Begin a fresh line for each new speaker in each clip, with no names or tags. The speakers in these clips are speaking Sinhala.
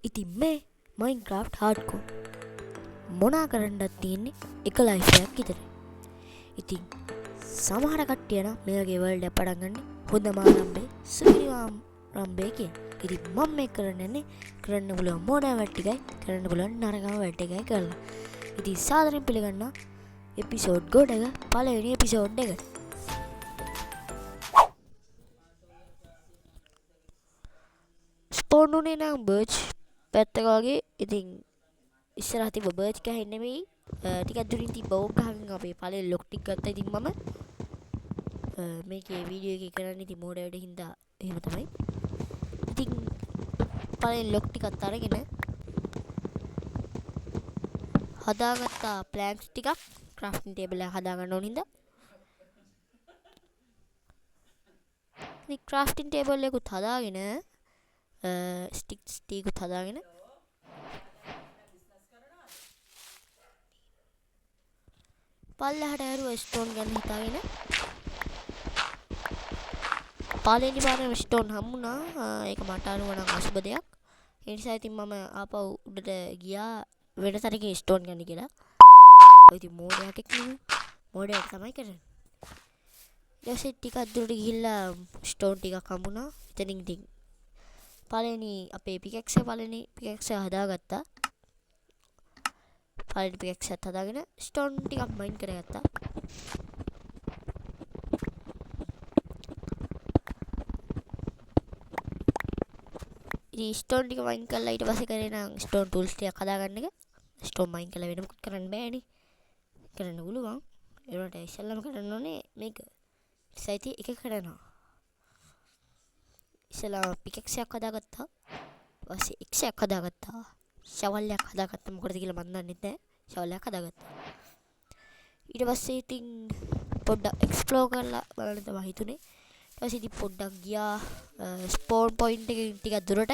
ඉතින් මේ Minecraft hardcore මොනා කරන්නත් තියෙන්නේ එක ලයිෆ් එකක් විතරයි. ඉතින් සමහර කට්ටිය නම් මේ වගේ වර්ල්ඩ් එක පටන් ගන්න හොඳම ආරම්භය සුපිරිම ආරම්භය කියන. ඉතින් මම මේ කරන්නේ කරන්න පුළුවන් මොනවා වැඩ ටිකයි කරන්න පුළුවන් නරකම වැඩ ටිකයි කරලා. ඉතින් සාදරයෙන් පිළිගන්නවා එපිසෝඩ් ගොඩ එක පළවෙනි එපිසෝඩ් එක. ස්පෝන් උනේ නම් බර්ච් පැත්තක වගේ. ඉතින් ඉස්සරහ තිබ්බ බර්ච් ගහෙන් නෙමෙයි ටිකක් දුරින් තිබ්බ ඕක් ගහකින් අපේ පළවෙනි ලොක් ටික ගත්තා. ඉතින් මම මේකේ වීඩියෝ එකේ කරන්නේ ඉතින් මෝඩ වැඩ හින්දා එහෙම තමයි. ඉතින් පළවෙනි ලොක් ටිකත් අරගෙන හදාගත්ත ප්ලෑන්ක්ස් ටිකක් ක්‍රාෆ්ටින් ටේබල් එක හදාගන්න ඕන හින්දා ඉතින් ක්‍රාෆ්ටින් ටේබල් එකකුත් හදාගෙන ස්ටික්ස් ටිකකුත් හදාගෙන පල්ලෙහාට ඇරුවා ස්ටෝන් ගන්න හිතාගෙන පළවෙනි පාරේම ස්ටෝන් හම්බුණා. ඒක මට අනුව නම් අසුබ දෙයක්. ඒ නිසා ඉතින් මම ආපහු උඩට ගියා වෙන තැනකින් ස්ටෝන් ගන්න කියලා. ඔය ඉතින් මෝඩයක් නෙමෙයි. මෝඩයක් තමයි කරන්නේ. ඊට පස්සේ ටිකක් දුරට ගිහිල්ලා ස්ටෝන් ටිකක් හම්බුණා. එතනින් ඉතින් පළවෙනි අපේ පිකැක්ස් හදාගත්තා. පළවෙනි පිකැක්ස් හදාගෙන ස්ටෝන් ටිකක් මයින් කරගත්තා. ඉතින් ස්ටෝන් ටික මයින් කරලා ඊට පස්සේ කරේ නම් ස්ටෝන් ටූල්ස් ටිකක් හදාගන්න එක. ස්ටෝන් මයින් කරලා වෙන මොකුත් කරන්න බෑනේ. කරන්න පුළුවන්. ඒකට ඉස්සෙල්ලාම කරන්න ඕනේ මේක. සයිටි එක කරනවා. ඉස්සෙල්ලා පිකැක්ස් එකක් හදාගත්තා. ඊපස්සේ එක්ස් එකක් හදාගත්තා. ෂවල් එකක් හදාගත්තා. මොකටද කියලා මන් දන්නේ නැහැ. ෂවල් එකක් හදාගත්තා. ඊට පස්සේ ඉතින් පොඩ්ඩක් එක්ස්ප්ලෝර් කරලා බලන්න තමයි හිතුනේ. ඊට පස්සේ ඉතින් පොඩ්ඩක් ගියා ස්පෝන් පොයින්ට් එකකින් ටිකක් දුරට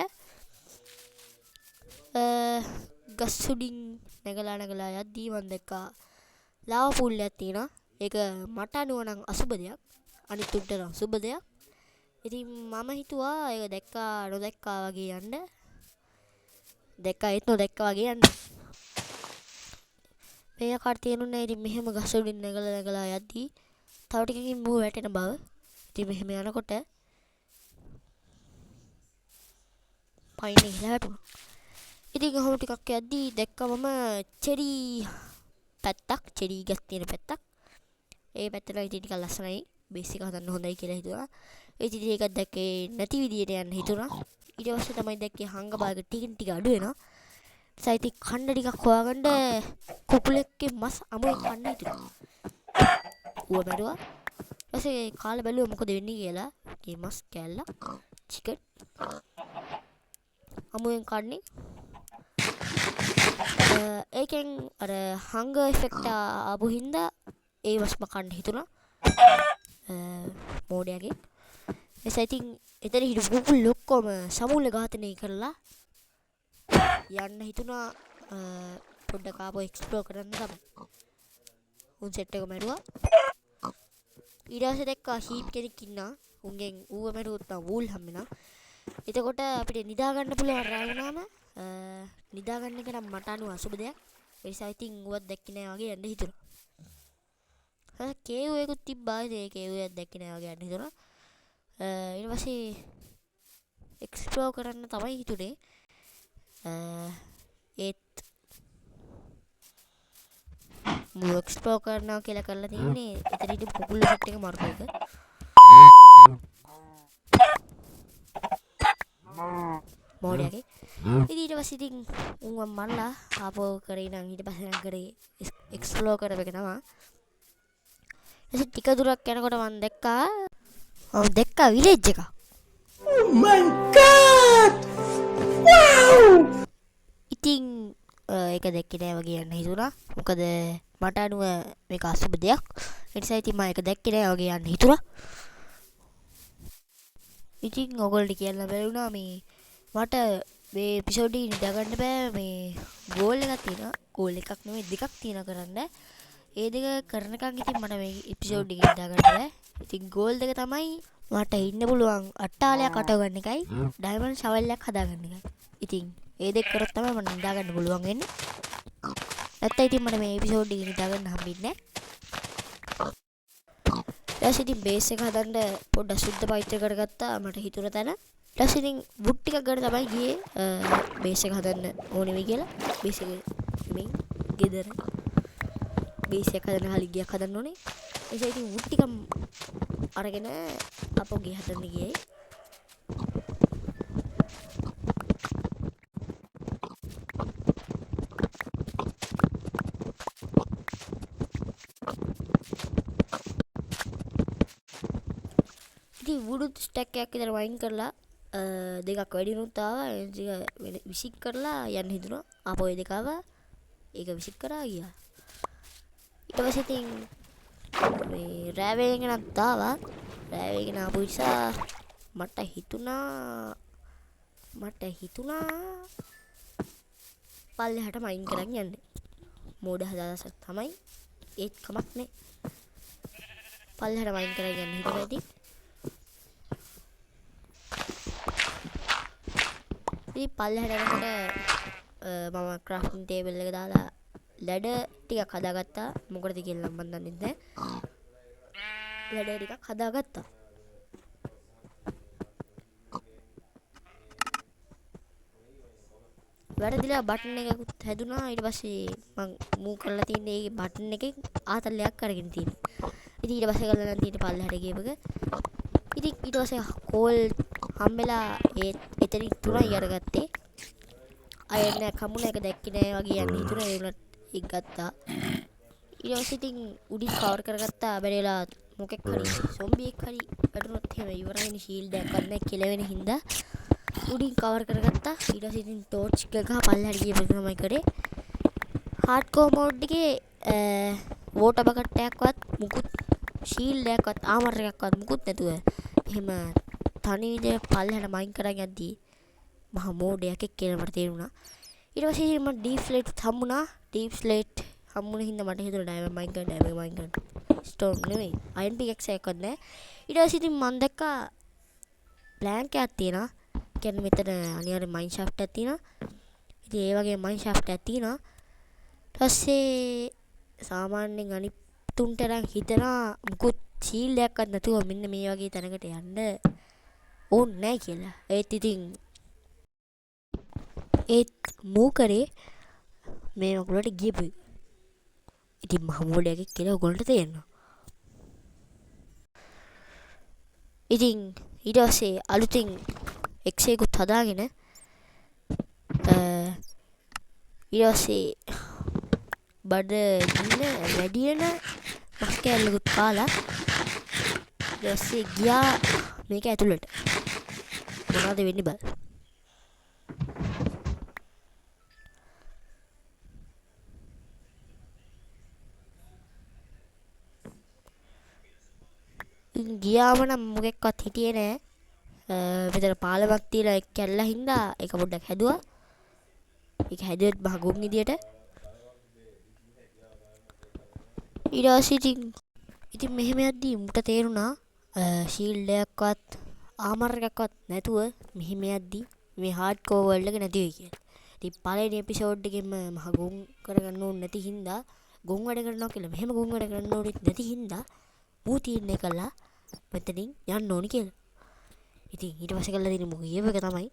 ගස් උඩින් නැගලා යද්දී මම දැක්කා ලාවා පූල් එකක් තියෙනවා. ඒක මට අනුව නම් අසුබ දෙයක්. අනිත් උන්ට නම් සුබ දෙයක්. ඉතින් මම හිතුවා ඒක දැක්කා නොදැක්කා වගේ යන්න. දැක්කා ඒත් නොදැක්කා වගේ යන්න. මේ කාට තේරුන්නේ ඉතින් මෙහෙම ගස් උඩින් නැගලා යද්දී තව ටිකකින් මූ වැටෙන බව. ඉතින් මෙහෙම යනකොට පයින් ගිහලා වැටුණා. ඉතින් කොහොම ටිකක් යද්දී දැක්කා මම චෙරි පැත්තක්, චෙරි ගස් තියෙන පැත්තක්. ඒ පැත්තට ඉතින් ටිකක් ලස්සනයි. බේස් එක හදන්න හොඳයි කියලා හිතුවා. ඉතින් ඒක දැක්කේ නැති විදියට යන්න හිතුණා. ඊට පස්සේ තමයි දැක්කේ හංග භාග ටිකින් ටික අඩු වෙනවා. සයිති කණ්ඩ ටිකක් හොයාගන්න කුකුලෙක්ගේ මස් අමුයෙන් කන්න හිතුණා. ඌව මැරුවා. ඊපස්සේ කාලා බැලුවා මොකද වෙන්නේ කියලා. මේ මස් කෑල්ල චිකන් අමුයෙන් කන්නේ. ඒකෙන් අර හංගර් ඉෆෙක්ට් ආපු හින්දා ඒ මස්ම කන්න හිතුණා. මෝඩයාගේ. එසේ ඉතින් එතන හිටපු කුකුල් ඔක්කොම සමූල ඝාතනය කරලා යන්න හිතුණා. පොඩ්ඩක් ආපහු එක්ස්ප්ලෝර් කරන්න තමයි. උන් සෙට් එක මැරුවා. ඊට පස්සේ දැක්කා හීප් කෙනෙක් ඉන්නා. උන්ගෙන් ඌව මැරුවොත් නම් වූල් හම්බෙනවා. එතකොට අපිට නිදා ගන්න පුළුවන් රැ වුණාම නිදා ගන්න එක නම් මට අනුව අසුබ දෙයක්. ඒ නිසා ඉතින් ඌවත් දැක්කේ නෑ වගේ යන්න හිතුණා. කේව් එකකුත් තිබ්බා. ඒ කේව් එකක් දැක්කේ නෑ වගේ යන්න හිතුණා. ඊට පස්සේ එක්ස්ප්ලෝර් කරන්න තමයි හිතුනේ. ඒත් මම එක්ස්ප්ලෝර් කරනවා කියලා කරලා තින්නේ එතන හිටපු කුකුල් සෙට් එක මරපු එක. මෝඩයාගේ. ඉතින් ඊට පස්සේ ඉතින් උන්ව මරලා ආපහු කරේ නම් ඊට පස්සේ නම් කරේ එක්ස්ප්ලෝර් කරපු එක තමයි. ඊට ටික දුරක් යනකොට මම දැක්කා විලේජ් එක.
Oh my god! Wow!
ඉතින් ඒක දැක්කේ නෑ වගේ යන්න හිතුණා. මොකද මට අනුව මේක අසුබ දෙයක්. ඒ නිසා ඉතින් මම ඒක දැක්කේ නෑ වගේ යන්න හිතුණා. ඉතින් ඔයගොල්ලෝ කියන්න බැරිුණා මේ මට මේ එපිසෝඩ් එක නිදා ගන්න බෑ. මේ ගෝල් එකක් තියෙනවා. ගෝල් එකක් නෙමෙයි දෙකක් තියෙනවා කරන්න. ඒ දෙක කරනකන් ඉතින් මට මේ එපිසෝඩ් එක නිදා ගන්න බෑ. ඉතින් ගෝල් දෙක තමයි මට ඉන්න පුළුවන් අට්ටාලයක් අටව ගන්න එකයි ඩයමන්ඩ් ෂවල් එකක් හදාගන්න එකයි. ඉතින් ඒ දෙක කරොත් තමයි මට නිදා ගන්න පුළුවන් වෙන්නේ. නැත්නම් ඉතින් මට මේ එපිසෝඩ් එක නිදා ගන්න හම්බෙන්නේ නැහැ. ඊට ඉතින් බේස් එක හදන්න පොඩ්ඩක් සුද්ධ පවිත්‍ර කරගත්තා මට හිතුණ තැන. ඊට ඉතින් වුඩ් ටිකක් ගන්න තමයි ගියේ බේස් එක හදන්න ඕනේ වෙයි කියලා. බේස් එක මේ ගෙදර බේස් එක හදන්න හලි ගියක් හදන්න ඕනේ. ඒ ඉතින් වුඩ් ටික අරගෙන අපෝ ගේ හදන්න ගියේ. ඉතින් වුඩ් ස්ටැක් එකක් විතර වයින් කරලා දෙකක් වැඩිනුත් ආවා. ඒක විසික් කරලා යන්න හිතුණා. ආපහු ඒ දෙක ආවා. ඒක විසික් කරා ගියා. ඊට පස්සේ ඉතින් මේ රෑ වේගෙනත් ආවා. රෑ වේගෙන ආපු නිසා මට හිතුණා පල්ලෙහාට මයින් කරන් යන්න. මෝඩ හදාසක් තමයි. ඒත් කමක් නෑ. පල්ලෙහාට මයින් කරන් යන්න හිතුණා ඉතින්. ඉතින් පල්ලෙහාට යනකොට මම ක්‍රාෆ්ටින් ටේබල් එක දාලා ලැඩර් ටිකක් හදාගත්තා. මොකටද කියලා මම දන්නේ නැහැ. ලැඩර් ටිකක් හදාගත්තා. වැරදිලා බටන් එකකුත් හැදුනා. ඊට පස්සේ මම මූව් කරලා තින්නේ ඒකේ බටන් එකේ ආතල්ලයක් අරගෙන තියෙනවා. ඉතින් ඊට පස්සේ ගලලා නම් තියෙන්නේ පල්ලෙහාට ගියපක. ඉතින් ඊට පස්සේ කෝල් හම්බෙලා එතනින් තුනයි අරගත්තේ. අයන්න කමුණ එක දැක්කේ නෑ වගේ යන්න හිතුණා. ඒ උනත් ඒක ගත්තා. ඊට පස්සේ ඉතින් උඩින් කවර් කරගත්තා. බැරිලා මොකෙක් හරි සොම්බියෙක් හරි වැටුනොත් එහෙම ඉවරයිනේ. ෂීල්ඩ් එකක් ගන්න කෙලවෙන හින්දා උඩින් කවර් කරගත්තා. ඊට පස්සේ ඉතින් ටෝච් එක ගහ පල්ලෙහාට ගියපු එක තමයි කරේ. හાર્ඩ්කෝර් මෝඩ් එකේ වෝටර් බකට් එකක්වත් මුකුත් ෂීල්ඩ් එකක්වත් ආමර් එකක්වත් මුකුත් නැතුව එහෙම තනි විදිහට පල්ලෙහාට මයින් කරන් යද්දී මහා මෝඩයක් කියලා මට තේරුණා. ඊට පස්සේ මම ඩීප් ස්ලේට් හම්බුණා. ඩීප් ස්ලේට් හම්බුන හින්දා මට හිතුණා ඩයමන්ඩ් මයින් කරන්න. ස්ටෝන් නෙමෙයි අයන් පිකැක්ස් එකක්වත් නැහැ. ඊට පස්සේ ඉතින් මම දැක්කා ප්ලෑන්ක් එකක් තියෙනවා. කියන්නේ මෙතන අනිවාර්යෙන් මයින් ෂාෆ්ට් එකක් තියෙනවා. ඉතින් ඒ වගේ මයින් ෂාෆ්ට් එකක් තියෙනවා. ඊට පස්සේ සාමාන්‍යයෙන් අනිත් තුන්ටරන් හිතනවා මුකුත් ෂීල්ඩ් එකක්වත් නැතුව මෙන්න මේ වගේ තැනකට යන්න ඕනේ නැහැ කියලා. ඒත් මූ කරේ මේ ඔයගොල්ලන්ට ගියපු. ඉතින් මහමෝඩයෙක් කියලා ඔයගොල්ලන්ට තේරෙනවා. ඉතින් ඊට පස්සේ අලුතින් එක්ස් එකකුත් හදාගෙන ඊට පස්සේ බඩ ගින්න වැඩි වෙන මස් කෑල්ලකුත් කාලා ඊට පස්සේ ගියා මේක ඇතුළට. මොනවද වෙන්නේ බල. ගියාම නම් මොකෙක්වත් හිටියේ නෑ. මෙතන පාලමක් තියලා එක් කැල්ලා හින්දා ඒක පොඩ්ඩක් හැදුවා. ඒක හැදුවෙත් මහ ගොන් විදියට. ඊට පස්සේ ඉතින් මෙහෙම යද්දී මුට තේරුණා ෂීල්ඩ් එකක්වත් ආමර් එකක්වත් නැතුව මෙහෙම යද්දී මේ හાર્ඩ්කෝර් වර්ල්ඩ් එක නැති වෙයි කියලා. ඉතින් පළවෙනි එපිසෝඩ් එකෙම මහ ගොන් කරගන්න ඕනේ නැති හින්දා ගොන් වැඩ කරනවා කියලා මෙහෙම ගොන් වැඩ කරන්න ඕනේ නැති හින්දා මූ තීරණය කළා මෙතනින් යන්න ඕනි කියලා. ඉතින් ඊට පස්සේ කළා දෙන්නේ මොකද කියව එක තමයි.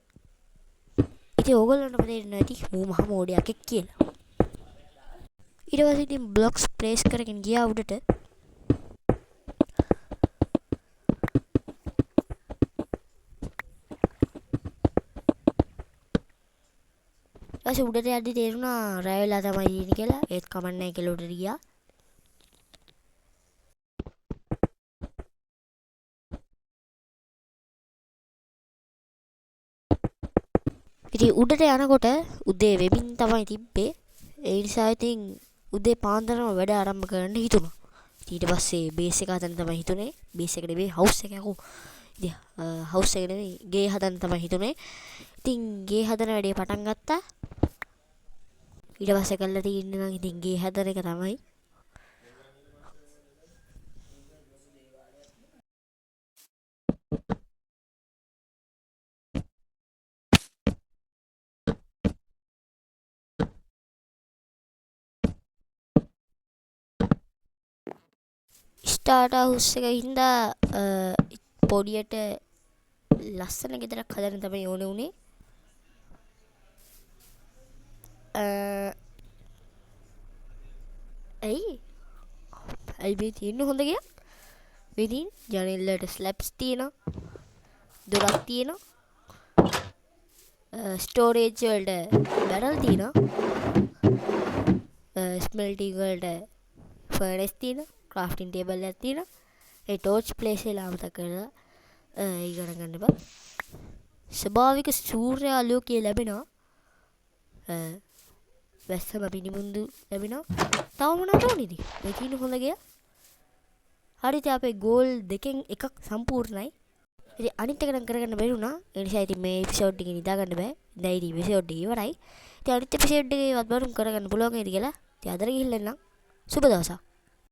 ඉතින් ඕගොල්ලන්ට තේරෙන්නේ නැති මූ මහ මෝඩයක් කියලා. ඊට පස්සේ ඉතින් බ්ලොක්ස් ප්ලේස් කරගෙන ගියා උඩට. ඊට උඩට යද්දි තේරුණා රැ වෙලා තමයි ඉන්නේ කියලා. ඒත් කමක් නැහැ කියලා උඩට ගියා. ඉතින් උඩට යනකොට උදේ වෙමින් තමයි තිබ්බේ. ඒ නිසා ඉතින් උදේ පාන්දරම වැඩ ආරම්භ කරන්න හිතුණා. ඊට පස්සේ බේස් එක හදන්න තමයි හිතුනේ. බේස් එක නෙවෙයි හවුස් එක යකෝ. ඉතින් හවුස් එක නෙවෙයි ගේ හදන්න තමයි හිතුනේ. ඉතින් ගේ හදන වැඩේ පටන් ගත්තා. ඊට පස්සේ කළා තියෙන්නේ නම් ඉතින් ගේ හදන එක තමයි. ස්ටාර්ටර් හවුස් එක හින්දා පොඩියට ලස්සන ගෙදරක් හදන්න තමයි ඕනේ උනේ. ඇයි මේ තියෙන්නේ හොඳ ගයක්? ඉතින් ජනෙල්ලට ස්ලැබ්ස් තියෙනවා. දොරක් තියෙනවා. ස්ටෝරේජ් වලට බැරල් තියෙනවා. ස්මෙල්ටිං වලට ෆර්නස් තියෙනවා. ක්‍රාෆ්ටින් ටේබල් එකක් තියෙනවා. ඒ ටෝච් ප්ලේස් එක ලාමත කරලා ඉගෙන ගන්න බා. ස්වභාවික සූර්යාලෝකය ලැබෙනවා. වැස්සම පිනිමුන්දු ලැබෙනවා. තව මොනවද ඕනේද? මේ තියෙන හොඳ ගයක්. හරිද අපේ ගෝල් දෙකෙන් එකක් සම්පූර්ණයි. ඉතින් අනිත් එක නම් කරගන්න බැරි වුණා. ඒ නිසා ඉතින් මේ එපිසෝඩ් එකේ නිදා ගන්න බෑ. දැන් ඉතින් එපිසෝඩ් එක ඉවරයි. ඉතින් අනිත් එපිසෝඩ් එකේවත් බලමු කරගන්න පුළුවන් වේද කියලා. ඉතින් අදට ගිහිල්ලා එන්නම්. සුබ දවසක්.